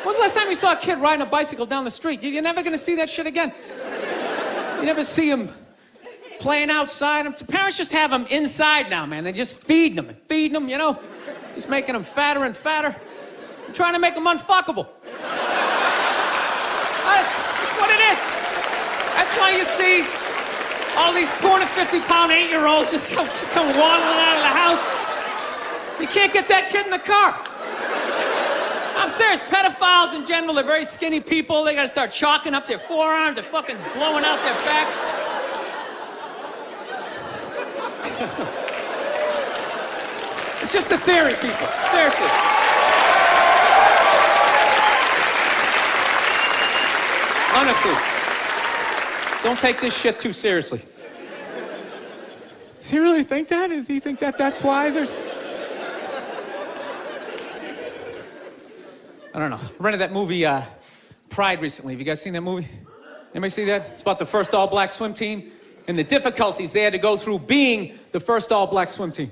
When's the last time you saw a kid riding a bicycle down the street? You're never gonna see that shit again. You never see him playing outside. Parents just have them inside now, man. They just feed them and feed them, you know? Just making them fatter and fatter. I'm trying to make them unfuckable. That's what it is. That's why you see all these 250-pound 8-year-olds just come waddling out of the house. You can't get that kid in the car. I'm serious. Pedophiles in general, they're very skinny people. They gotta start chalking up their forearms. They're fucking blowing out their back. It's just a theory, people. Seriously. Honestly. Don't take this shit too seriously. Does he really think that? Does he think that that's why there's... I don't know. I rented that movie, Pride, recently. Have you guys seen that movie? Anybody see that? It's about the first all-black swim team and the difficulties they had to go through being the first all-black swim team.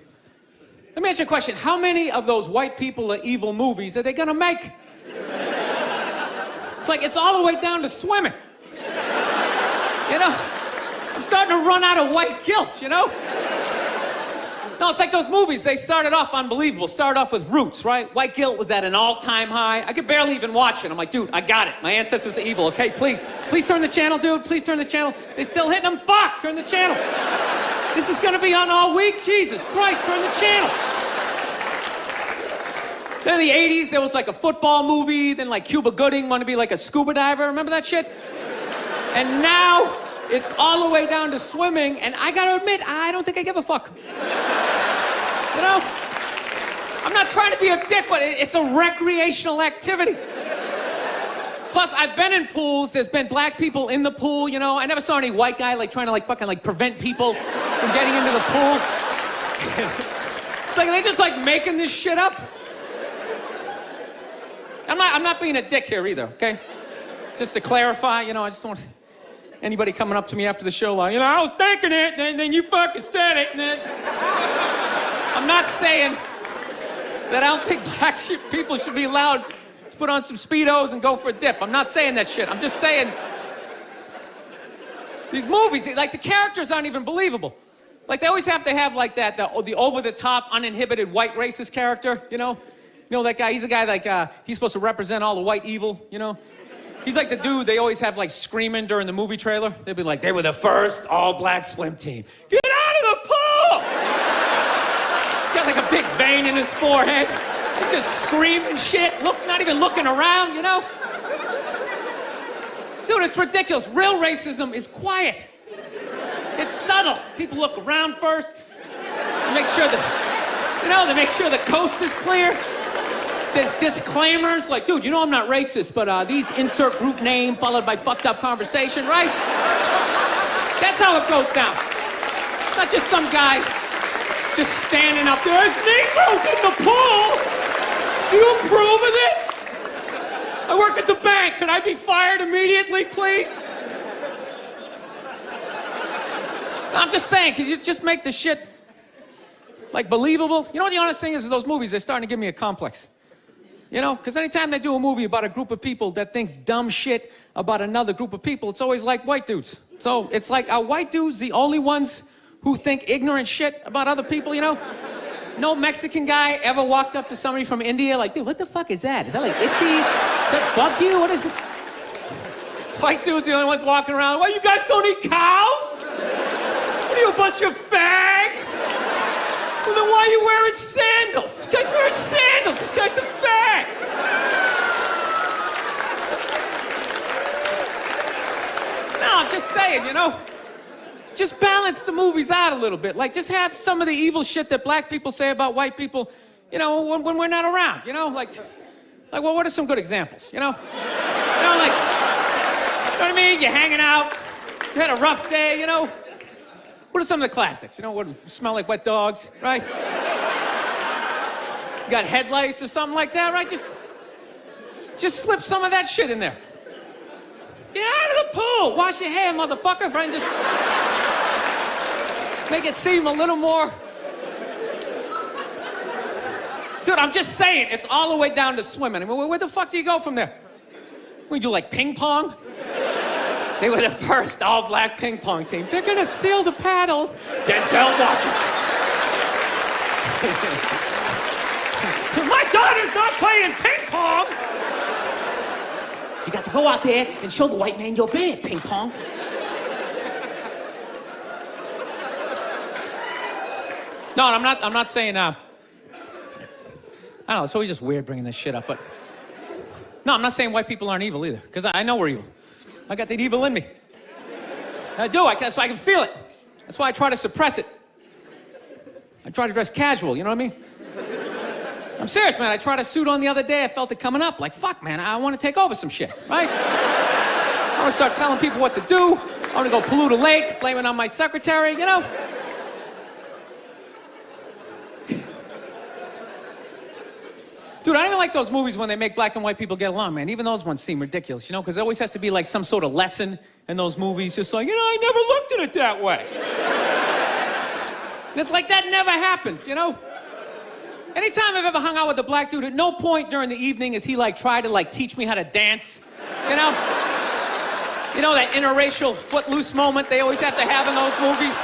Let me ask you a question. How many of those white people are evil movies are they gonna make? It's like, it's all the way down to swimming. You know? I'm starting to run out of white guilt, you know? No, it's like those movies. They started off unbelievable. Started off with Roots, right? White guilt was at an all-time high. I could barely even watch it. I'm like, dude, I got it. My ancestors are evil, okay? Please turn the channel, dude. Please turn the channel. They're still hitting them. Fuck, turn the channel. This is gonna be on all week? Jesus Christ, turn the channel. Then in the 80s, there was like a football movie. Then like Cuba Gooding wanted to be like a scuba diver. Remember that shit? And now, it's all the way down to swimming, and I gotta admit, I don't think I give a fuck. You know? I'm not trying to be a dick, but it's a recreational activity. Plus, I've been in pools, there's been black people in the pool, you know? I never saw any white guy like trying to like fucking like prevent people from getting into the pool. It's like, are they just like making this shit up? I'm not being a dick here either, okay? Just to clarify, you know, I just don't want anybody coming up to me after the show like, you know, I was thinking it, and then you fucking said it, and then... I'm not saying that I don't think black people should be allowed to put on some Speedos and go for a dip. I'm not saying that shit. I'm just saying these movies, like the characters aren't even believable. Like they always have to have like that, the over-the-top, uninhibited white racist character, you know? You know that guy, he's a guy like, he's supposed to represent all the white evil, you know? He's like the dude they always have like screaming during the movie trailer. They'd be like, they were the first all-black swim team. Get out of the pool! He's got like a big vein in his forehead. He's just screaming shit, not even looking around, you know? Dude, it's ridiculous. Real racism is quiet. It's subtle. People look around first. They make sure they make sure the coast is clear. There's disclaimers like, dude, you know I'm not racist, but these insert group name followed by fucked up conversation, right? That's how it goes down. It's not just some guy just standing up there. There's Negroes in the pool. Do you approve of this? I work at the bank. Can I be fired immediately, please? I'm just saying, can you just make the shit like believable? You know what the honest thing is those movies, they're starting to give me a complex. You know, because anytime they do a movie about a group of people that thinks dumb shit about another group of people, it's always like white dudes. So it's like, are white dudes the only ones who think ignorant shit about other people, you know? No Mexican guy ever walked up to somebody from India like, dude, what the fuck is that? Is that like itchy? Does that bug you? What is it? White dudes the only ones walking around, well, you guys don't eat cows? What are you, a bunch of fags? Well, then why are you wearing sandals? This guy's wearing sandals. This guy's a fag. No, I'm just saying, you know, just balance the movies out a little bit. Like, just have some of the evil shit that black people say about white people, you know, when we're not around, you know? Like, well, what are some good examples, you know? You know, like, you know what I mean? You're hanging out. You had a rough day, you know? What are some of the classics? You know, what smell like wet dogs, right? You got headlights or something like that, right? Just slip some of that shit in there. Get out of the pool! Wash your hair, motherfucker, right? Just make it seem a little more... Dude, I'm just saying, it's all the way down to swimming. I mean, where the fuck do you go from there? We do like ping pong. They were the first all-black ping pong team. They're gonna steal the paddles. Denzel Washington. My daughter's not playing ping pong. You got to go out there and show the white man you're bad, ping pong. No, I'm not saying, I don't know, it's always just weird bringing this shit up, but... No, I'm not saying white people aren't evil either, because I know we're evil. I got that evil in me. I do, that's why I can feel it. That's why I try to suppress it. I try to dress casual, you know what I mean? I'm serious, man. I tried a suit on the other day, I felt it coming up. Like, fuck, man, I want to take over some shit, right? I want to start telling people what to do. I want to go pollute a lake, blame it on my secretary, you know? Dude, I don't even like those movies when they make black and white people get along, man. Even those ones seem ridiculous, you know? Because there always has to be like some sort of lesson in those movies. Just like, I never looked at it that way. And it's like, that never happens, you know? Anytime I've ever hung out with a black dude, at no point during the evening has he like tried to like teach me how to dance, you know? You know, that interracial footloose moment they always have to have in those movies?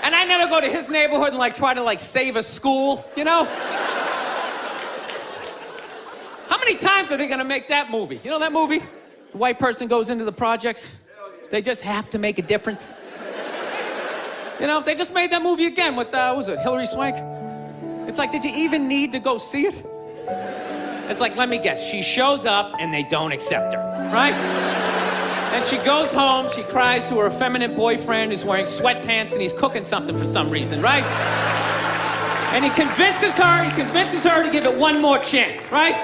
And I never go to his neighborhood and like try to like save a school, you know? How many times are they gonna make that movie? You know that movie? The white person goes into the projects. They just have to make a difference. You know, they just made that movie again with, what was it, Hilary Swank? It's like, did you even need to go see it? It's like, let me guess, she shows up and they don't accept her, right? And she goes home, she cries to her effeminate boyfriend who's wearing sweatpants and he's cooking something for some reason, right? And he convinces her to give it one more chance, right?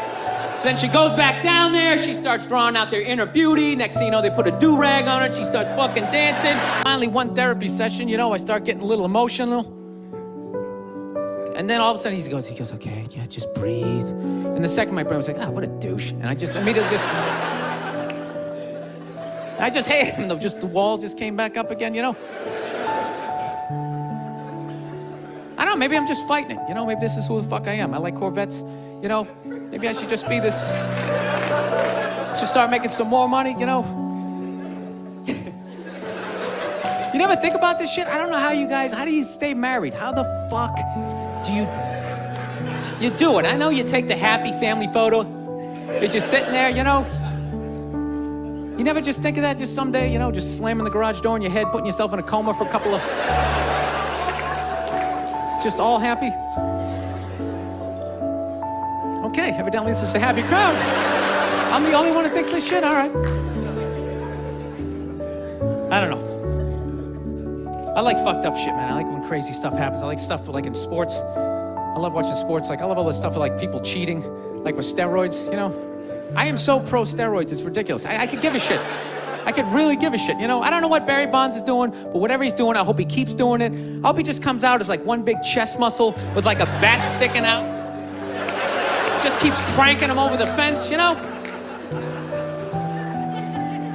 So then she goes back down there, she starts drawing out their inner beauty. Next thing you know, they put a do-rag on her, she starts fucking dancing. Finally, one therapy session, you know, I start getting a little emotional. And then all of a sudden he goes, okay, yeah, just breathe. And the second my brain was like, what a douche. And I just immediately I just hate him, though. Just the wall just came back up again, you know? I don't know, maybe I'm just fighting it. You know, maybe this is who the fuck I am. I like Corvettes, you know? Maybe I should just be this, should start making some more money, you know? You never think about this shit? I don't know how do you stay married? How the fuck do you do it? I know you take the happy family photo. It's just sitting there, you know? You never just think of that just someday, you know, just slamming the garage door in your head, putting yourself in a coma for a couple of... It's just all happy? Okay, evidently this is a happy crowd. I'm the only one who thinks this shit, all right. I don't know. I like fucked up shit, man. I like when crazy stuff happens. I like stuff like in sports. I love watching sports. Like, I love all this stuff like people cheating, like with steroids, you know? I am so pro-steroids, it's ridiculous. I could give a shit. I could really give a shit, you know? I don't know what Barry Bonds is doing, but whatever he's doing, I hope he keeps doing it. I hope he just comes out as like one big chest muscle with like a bat sticking out. Just keeps cranking him over the fence, you know?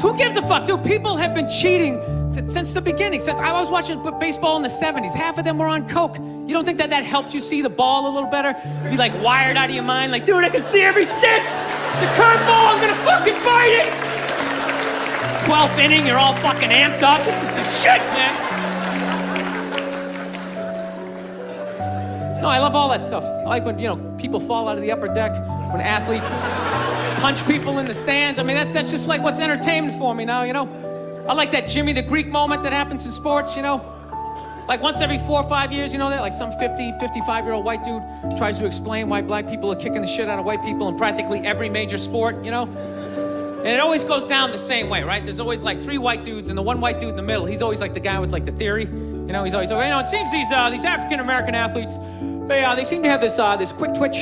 Who gives a fuck? Dude, people have been cheating since the beginning. Since I was watching baseball in the 70s, half of them were on coke. You don't think that helped you see the ball a little better? Be like wired out of your mind, like, dude, I can see every stitch. It's a curveball, I'm gonna fucking fight it. 12th inning, you're all fucking amped up. This is the shit, man. No, I love all that stuff. I like when, you know, people fall out of the upper deck, when athletes punch people in the stands. I mean, that's just like what's entertainment for me now, you know? I like that Jimmy the Greek moment that happens in sports, you know? Like once every 4 or 5 years, you know, that like some 50, 55-year-old white dude tries to explain why black people are kicking the shit out of white people in practically every major sport, you know? And it always goes down the same way, right? There's always like 3 white dudes, and the one white dude in the middle, he's always like the guy with like the theory. You know, he's always like, you know, it seems these African-American athletes, they seem to have this quick twitch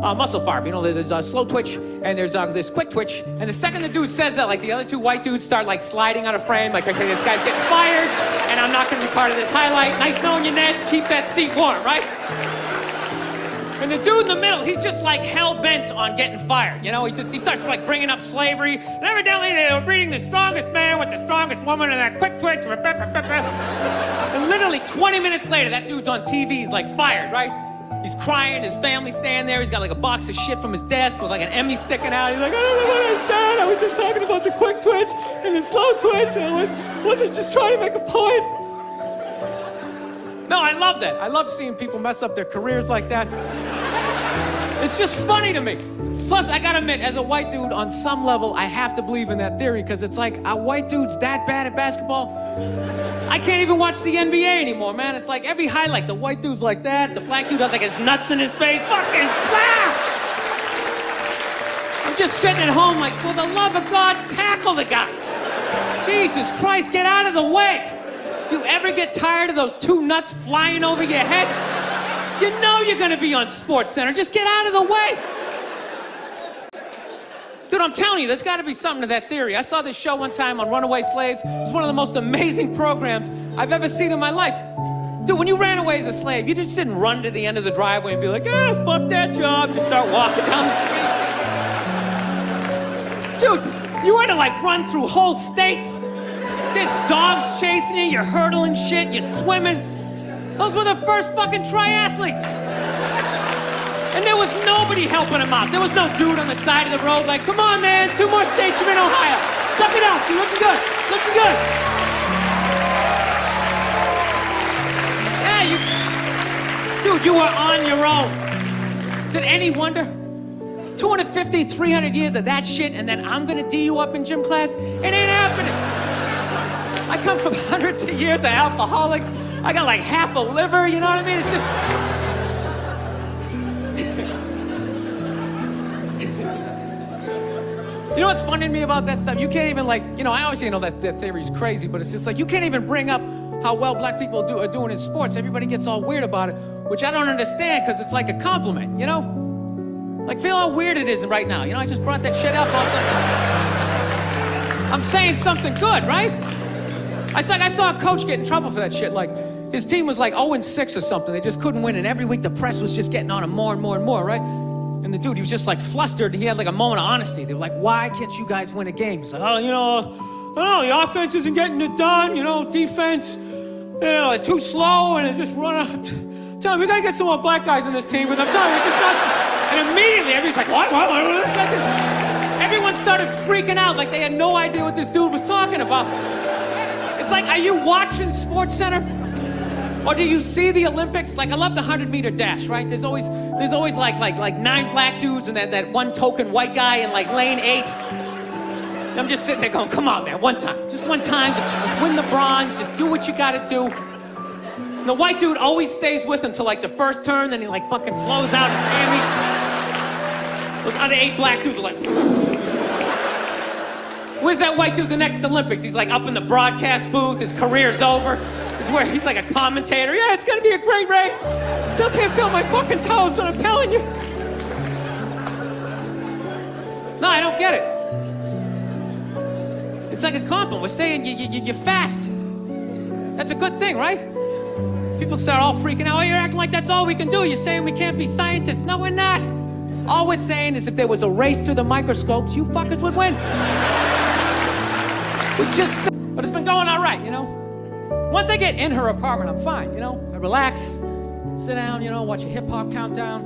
muscle fiber. You know, there's a slow twitch, and there's this quick twitch. And the second the dude says that, like the other 2 white dudes start like sliding out of frame, like, okay, this guy's getting fired, and I'm not gonna be part of this highlight. Nice knowing you, Ned. Keep that seat warm, right? And the dude in the middle, he's just like hell-bent on getting fired. You know, he starts like bringing up slavery. And evidently they were breeding the strongest man with the strongest woman and that quick twitch. And literally 20 minutes later, that dude's on TV, he's like fired, right? He's crying, his family's standing there, he's got like a box of shit from his desk with like an Emmy sticking out. He's like, I don't know what I said. I was just talking about the quick twitch and the slow twitch, and I wasn't just trying to make a point. No, I love that. I love seeing people mess up their careers like that. It's just funny to me. Plus, I gotta admit, as a white dude, on some level, I have to believe in that theory, because it's like, are white dudes that bad at basketball? I can't even watch the NBA anymore, man. It's like every highlight, the white dude's like that, the black dude has like his nuts in his face, fucking blah! I'm just sitting at home like, for the love of God, tackle the guy. Jesus Christ, get out of the way. Do you ever get tired of those two nuts flying over your head? You know you're gonna be on SportsCenter, just get out of the way. Dude, I'm telling you, there's got to be something to that theory. I saw this show one time on runaway slaves. It was one of the most amazing programs I've ever seen in my life. Dude, when you ran away as a slave, you just didn't run to the end of the driveway and be like, fuck that job, just start walking down the street. Dude, you had to like run through whole states. There's dogs chasing you, you're hurdling shit, you're swimming. Those were the first fucking triathletes. And there was nobody helping him out. There was no dude on the side of the road like, come on, man, 2 more states, you're in Ohio. Suck it up, you're looking good, looking good. Yeah, dude, you were on your own. Is it any wonder? 250, 300 years of that shit, and then I'm gonna D you up in gym class? It ain't happening. I come from hundreds of years of alcoholics. I got like half a liver, you know what I mean? It's just... You know what's funny to me about that stuff? You can't even like, I obviously know that theory's crazy, but it's just like, you can't even bring up how well black people are doing in sports. Everybody gets all weird about it, which I don't understand, because it's like a compliment, you know? Like, feel how weird it is right now. I just brought that shit up. I'm saying something good, right? I saw a coach get in trouble for that shit. Like, his team was like 0-6 or something. They just couldn't win, and every week the press was just getting on him more and more and more, right? And the dude, he was just like flustered, and he had like a moment of honesty. They were like, why can't you guys win a game? He's like, I don't know, the offense isn't getting it done, defense, they're too slow, and it just run up. Tell me, we gotta get some more black guys in this team, but I'm telling you, it's just not. And immediately, everybody's like, what? Everyone started freaking out like they had no idea what this dude was talking about. It's like, are you watching SportsCenter? Or do you see the Olympics? Like, I love the 100-meter dash, right? There's always like 9 black dudes and that one token white guy in like lane 8. And I'm just sitting there going, come on, man, one time. Just one time, just win the bronze, just do what you gotta do. And the white dude always stays with him till like the first turn, then he like fucking blows out his hammy. Those other 8 black dudes are like, where's that white dude the next Olympics? He's like up in the broadcast booth, his career's over. Where he's like a commentator. Yeah, it's gonna be a great race. Still can't feel my fucking toes, but I'm telling you. No, I don't get it. It's like a compliment. We're saying you're fast. That's a good thing, right? People start all freaking out. Oh, you're acting like that's all we can do. You're saying we can't be scientists. No, we're not. All we're saying is if there was a race through the microscopes, you fuckers would win. But it's been going all right, Once I get in her apartment, I'm fine, I relax, sit down, watch a hip-hop countdown.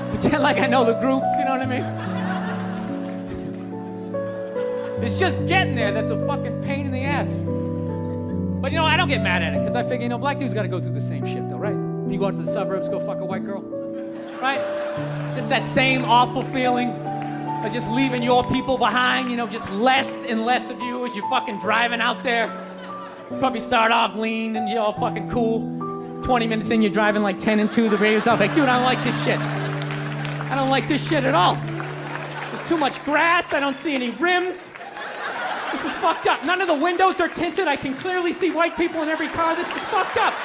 Pretend like I know the groups, you know what I mean? It's just getting there that's a fucking pain in the ass. But I don't get mad at it, because I figure, black dudes gotta go through the same shit though, right? When you go out to the suburbs, go fuck a white girl, right? Just that same awful feeling. Or just leaving your people behind, just less and less of you as you're fucking driving out there. Probably start off lean and you're all fucking cool. 20 minutes in, you're driving like 10 and 2, the radio's off. Like, dude, I don't like this shit. I don't like this shit at all. There's too much grass, I don't see any rims. This is fucked up. None of the windows are tinted. I can clearly see white people in every car. This is fucked up.